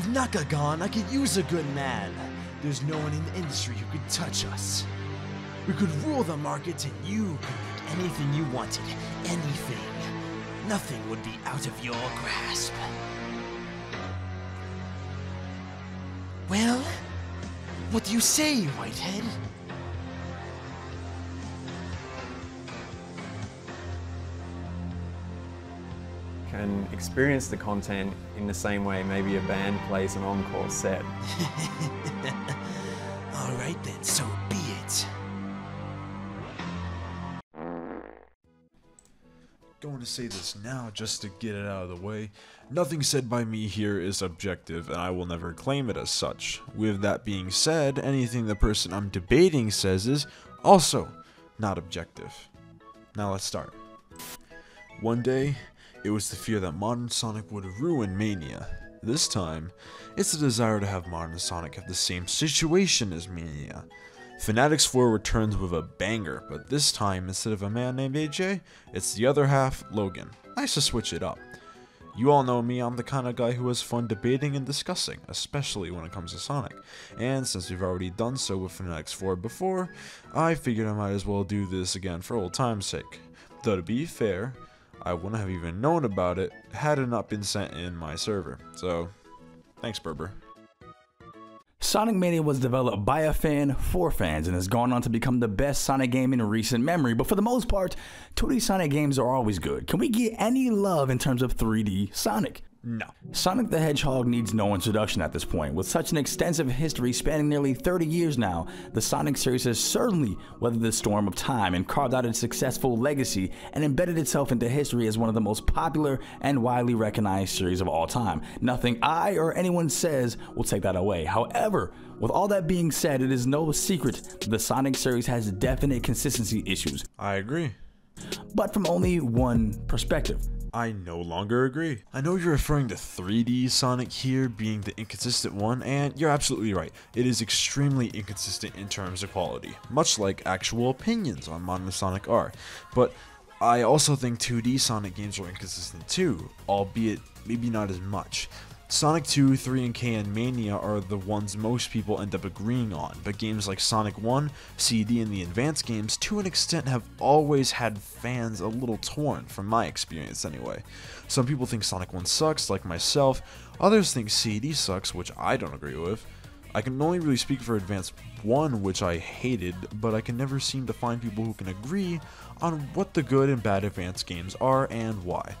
With Naka gone, I could use a good man. There's no one in the industry who could touch us. We could rule the market and you could make anything you wanted. Anything. Nothing would be out of your grasp. Well, what do you say, Whitehead? Can experience the content in the same way maybe a band plays an encore set. Alright then, so be it. Going to say this now just to get it out of the way. Nothing said by me here is objective, and I will never claim it as such. With that being said, anything the person I'm debating says is also not objective. Now let's start. One day, it was the fear that modern Sonic would ruin Mania. This time, it's the desire to have modern Sonic have the same situation as Mania. FanatixFour returns with a banger, but this time, instead of a man named AJ, it's the other half, Logan. Nice to switch it up. You all know me, I'm the kind of guy who has fun debating and discussing, especially when it comes to Sonic. And since we've already done so with FanatixFour before, I figured I might as well do this again for old time's sake. Though to be fair, I wouldn't have even known about it had it not been sent in my server. So, thanks Berber. Sonic Mania was developed by a fan for fans and has gone on to become the best Sonic game in recent memory, but for the most part, 2D Sonic games are always good. Can we get any love in terms of 3D Sonic? No. Sonic the Hedgehog needs no introduction at this point. With such an extensive history spanning nearly 30 years now, the Sonic series has certainly weathered the storm of time and carved out a successful legacy and embedded itself into history as one of the most popular and widely recognized series of all time. Nothing I or anyone says will take that away. However, with all that being said, it is no secret that the Sonic series has definite consistency issues. I agree. But from only one perspective. I no longer agree. I know you're referring to 3D Sonic here being the inconsistent one, and you're absolutely right. It is extremely inconsistent in terms of quality, much like actual opinions on modern Sonic are. But I also think 2D Sonic games are inconsistent too, albeit maybe not as much. Sonic 2, 3, and K and Mania are the ones most people end up agreeing on, but games like Sonic 1, CD, and the advanced games, to an extent, have always had fans a little torn, from my experience anyway. Some people think Sonic 1 sucks, like myself, others think CD sucks, which I don't agree with. I can only really speak for Advanced 1, which I hated, but I can never seem to find people who can agree on what the good and bad advanced games are and why.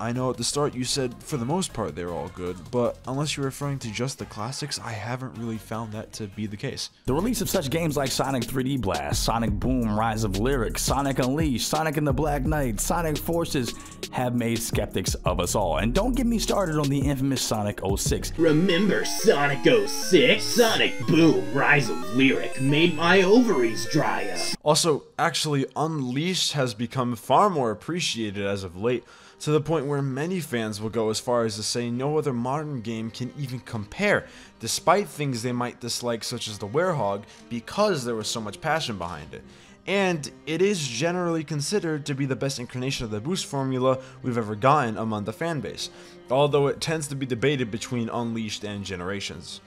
I know at the start you said for the most part they're all good, but unless you're referring to just the classics, I haven't really found that to be the case. The release of such games like Sonic 3D Blast, Sonic Boom, Rise of Lyric, Sonic Unleashed, Sonic and the Black Knight, Sonic Forces have made skeptics of us all. And don't get me started on the infamous Sonic 06. Remember Sonic 06? Sonic Boom, Rise of Lyric made my ovaries dry up. Also, actually, Unleashed has become far more appreciated as of late, to the point where many fans will go as far as to say no other modern game can even compare, despite things they might dislike such as the Werehog, because there was so much passion behind it. And it is generally considered to be the best incarnation of the boost formula we've ever gotten among the fanbase, although it tends to be debated between Unleashed and Generations.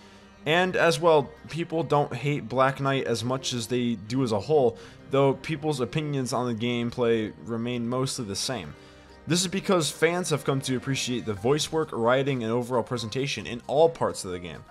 And as well, people don't hate Black Knight as much as they do as a whole, though people's opinions on the gameplay remain mostly the same. This is because fans have come to appreciate the voice work, writing, and overall presentation in all parts of the game.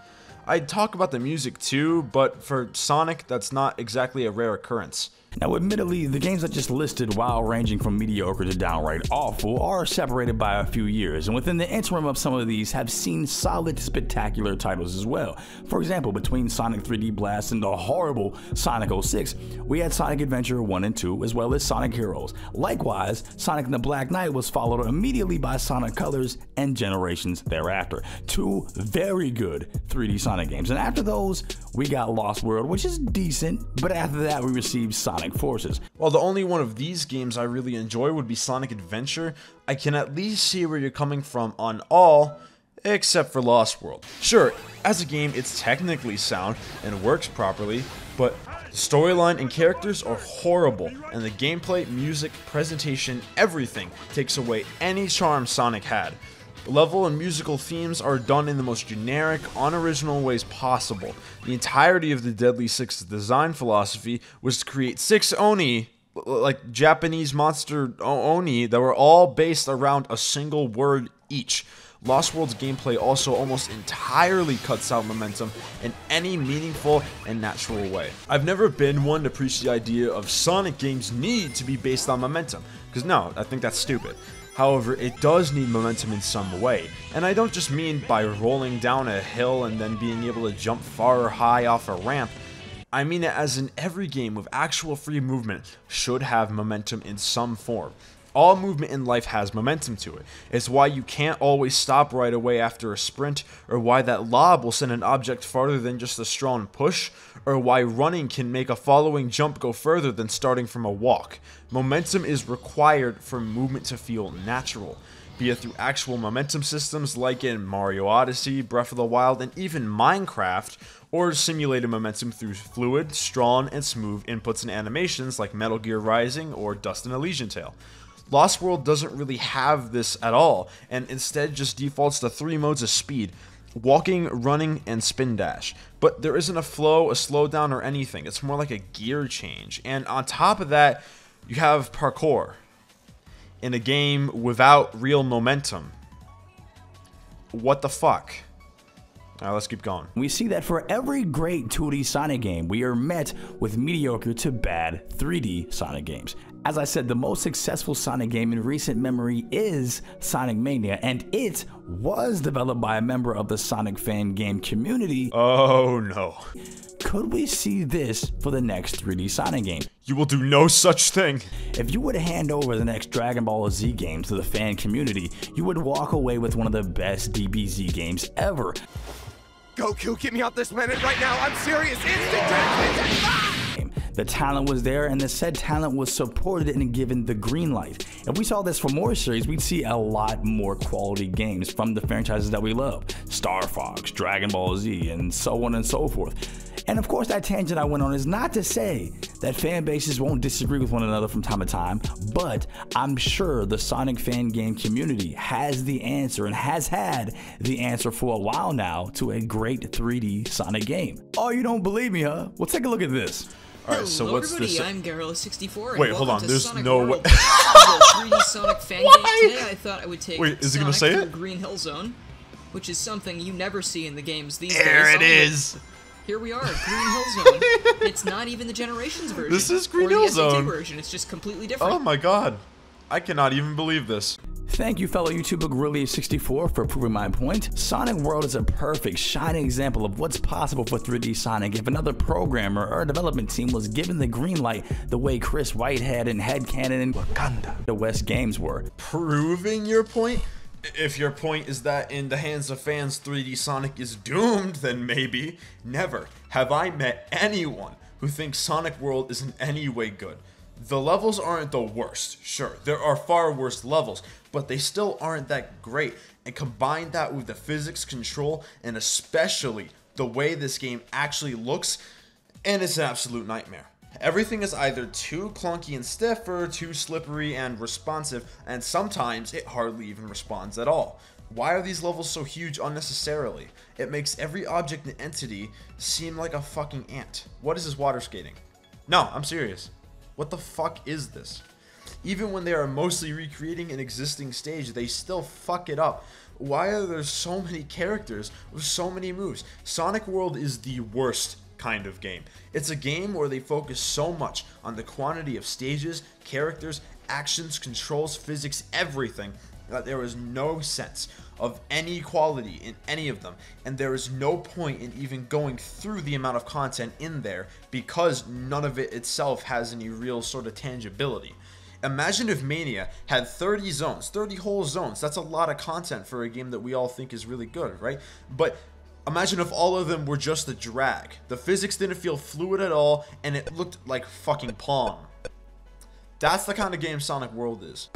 I'd talk about the music too, but for Sonic, that's not exactly a rare occurrence. Now admittedly, the games I just listed, while ranging from mediocre to downright awful, are separated by a few years, and within the interim of some of these have seen solid, spectacular titles as well. For example, between Sonic 3D Blast and the horrible Sonic 06, we had Sonic Adventure 1 and 2, as well as Sonic Heroes. Likewise, Sonic and the Black Knight was followed immediately by Sonic Colors and Generations thereafter. Two very good 3D Sonic games, and after those, we got Lost World, which is decent, but after that we received Sonic Forces. While the only one of these games I really enjoy would be Sonic Adventure, I can at least see where you're coming from on all, except for Lost World. Sure, as a game it's technically sound and works properly, but the storyline and characters are horrible, and the gameplay, music, presentation, everything takes away any charm Sonic had. Level and musical themes are done in the most generic, unoriginal ways possible. The entirety of the Deadly Six's design philosophy was to create 6 Oni, like Japanese monster Oni, that were all based around a single word each. Lost World's gameplay also almost entirely cuts out momentum in any meaningful and natural way. I've never been one to preach the idea of Sonic games need to be based on momentum, because no, I think that's stupid. However, it does need momentum in some way, and I don't just mean by rolling down a hill and then being able to jump far or high off a ramp. I mean it as in every game with actual free movement should have momentum in some form. All movement in life has momentum to it. It's why you can't always stop right away after a sprint, or why that lob will send an object farther than just a strong push, or why running can make a following jump go further than starting from a walk. Momentum is required for movement to feel natural, be it through actual momentum systems like in Mario Odyssey, Breath of the Wild, and even Minecraft, or simulated momentum through fluid, strong, and smooth inputs and animations like Metal Gear Rising or Dust and Elysian Tale. Lost World doesn't really have this at all, and instead just defaults to 3 modes of speed: walking, running, and spin dash. But there isn't a flow, a slowdown, or anything. It's more like a gear change. And on top of that, you have parkour in a game without real momentum. What the fuck? Alright, let's keep going. We see that for every great 2D Sonic game, we are met with mediocre to bad 3D Sonic games. As I said, the most successful Sonic game in recent memory is Sonic Mania, and it was developed by a member of the Sonic fan game community. Oh no. Could we see this for the next 3D Sonic game? You will do no such thing. If you were to hand over the next Dragon Ball Z game to the fan community, you would walk away with one of the best DBZ games ever. Goku, get me off this planet right now. I'm serious. Instant transmission. The talent was there, and the said talent was supported and given the green light. If we saw this for more series, we'd see a lot more quality games from the franchises that we love. Star Fox, Dragon Ball Z, and so on and so forth. And of course, that tangent I went on is not to say that fan bases won't disagree with one another from time to time, but I'm sure the Sonic fan game community has the answer and has had the answer for a while now to a great 3D Sonic game. Oh, you don't believe me, huh? Well, take a look at this. Alright, so what's everybody, this? I'm Gorilla64. Wait, hold on. There's Sonic no way. World. 3D Sonic fan game. Today I thought I would take Wait, is he Sonic gonna say through it? Green Hill Zone, which is something you never see in the games these days. There it is. Here we are, Green Hill Zone. It's not even the Generations version. This is Green or Hill the SAT Zone. version. It's just completely different. Oh my god. I cannot even believe this. Thank you, fellow YouTuber Gorilla64, for proving my point. Sonic World is a perfect, shining example of what's possible for 3D Sonic if another programmer or development team was given the green light the way Chris Whitehead and Headcanon and Wakanda the West Games were. Proving your point? If your point is that in the hands of fans 3D Sonic is doomed, then maybe. Never have I met anyone who thinks Sonic World is in any way good. The levels aren't the worst, sure, there are far worse levels, but they still aren't that great, and combine that with the physics control, and especially the way this game actually looks, and it's an absolute nightmare. Everything is either too clunky and stiff, or too slippery and responsive, and sometimes it hardly even responds at all. Why are these levels so huge unnecessarily? It makes every object and entity seem like a fucking ant. What is this water skating? No, I'm serious. What the fuck is this? Even when they are mostly recreating an existing stage, they still fuck it up. Why are there so many characters with so many moves? Sonic World is the worst kind of game. It's a game where they focus so much on the quantity of stages, characters, actions, controls, physics, everything, that there is no sense of any quality in any of them, and there is no point in even going through the amount of content in there because none of it itself has any real sort of tangibility. Imagine if Mania had 30 zones, 30 whole zones. That's a lot of content for a game that we all think is really good, right? But imagine if all of them were just a drag. The physics didn't feel fluid at all, and it looked like fucking Pong. That's the kind of game Sonic World is.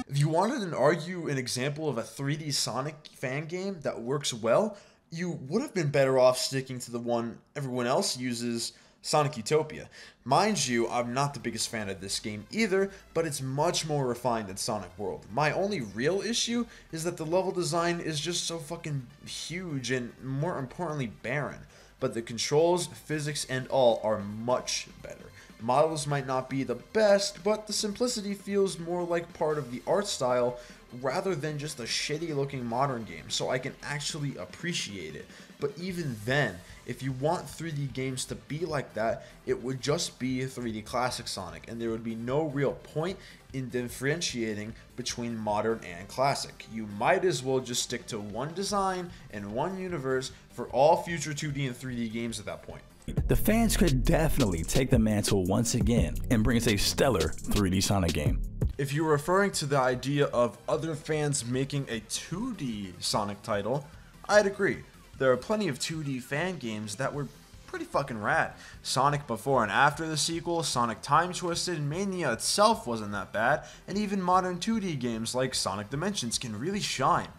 If you wanted to argue an example of a 3D Sonic fan game that works well, you would have been better off sticking to the one everyone else uses, Sonic Utopia. Mind you, I'm not the biggest fan of this game either, but it's much more refined than Sonic World. My only real issue is that the level design is just so fucking huge and, more importantly, barren. But the controls, physics, and all are much better. Models might not be the best, but the simplicity feels more like part of the art style rather than just a shitty looking modern game, so I can actually appreciate it. But even then, if you want 3D games to be like that, it would just be 3D Classic Sonic, and there would be no real point in differentiating between modern and classic. You might as well just stick to one design and one universe for all future 2D and 3D games at that point. The fans could definitely take the mantle once again and bring us a stellar 3D Sonic game. If you're referring to the idea of other fans making a 2D Sonic title, I'd agree. There are plenty of 2D fan games that were pretty fucking rad. Sonic before and after the sequel, Sonic Time Twisted, Mania itself wasn't that bad, and even modern 2D games like Sonic Dimensions can really shine.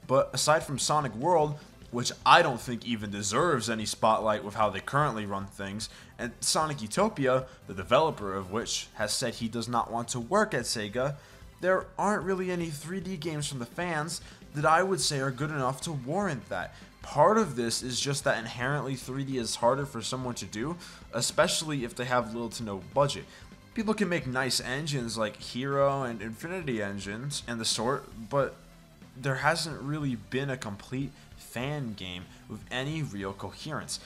But aside from Sonic World, which I don't think even deserves any spotlight with how they currently run things, and Sonic Utopia, the developer of which has said he does not want to work at Sega, there aren't really any 3D games from the fans that I would say are good enough to warrant that. Part of this is just that inherently 3D is harder for someone to do, especially if they have little to no budget. People can make nice engines like Hero and Infinity engines and the sort, but there hasn't really been a complete fan game with any real coherence.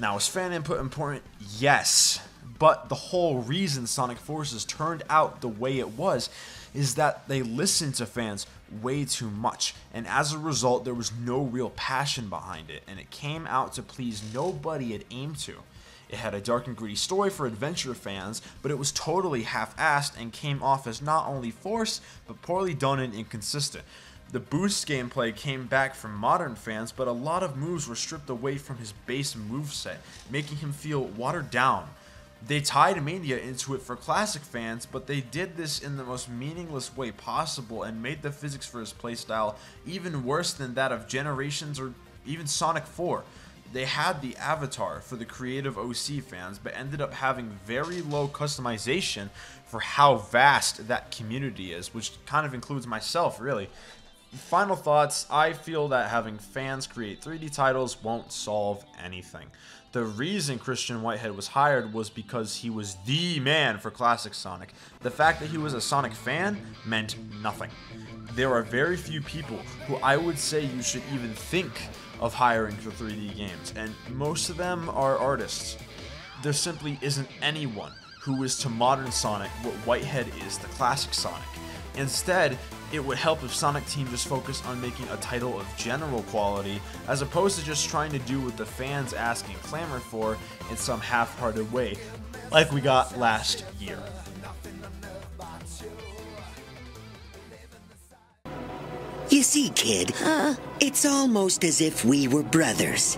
Now, is fan input important? Yes, but the whole reason Sonic Forces turned out the way it was is that they listened to fans way too much, and as a result there was no real passion behind it, and it came out to please nobody it aimed to. It had a dark and gritty story for adventure fans, but it was totally half-assed and came off as not only forced, but poorly done and inconsistent. The boost gameplay came back from modern fans, but a lot of moves were stripped away from his base moveset, making him feel watered down. They tied Mania into it for classic fans, but they did this in the most meaningless way possible and made the physics for his playstyle even worse than that of Generations or even Sonic 4. They had the avatar for the creative OC fans, but ended up having very low customization for how vast that community is, which kind of includes myself, really. Final thoughts, I feel that having fans create 3D titles won't solve anything. The reason Christian Whitehead was hired was because he was the man for classic Sonic. The fact that he was a Sonic fan meant nothing. There are very few people who I would say you should even think of hiring for 3D games, and most of them are artists. There simply isn't anyone who is to modern Sonic what Whitehead is to classic Sonic. Instead, it would help if Sonic Team just focused on making a title of general quality, as opposed to just trying to do what the fans ask and clamor for in some half-hearted way, like we got last year. You see, kid, it's almost as if we were brothers.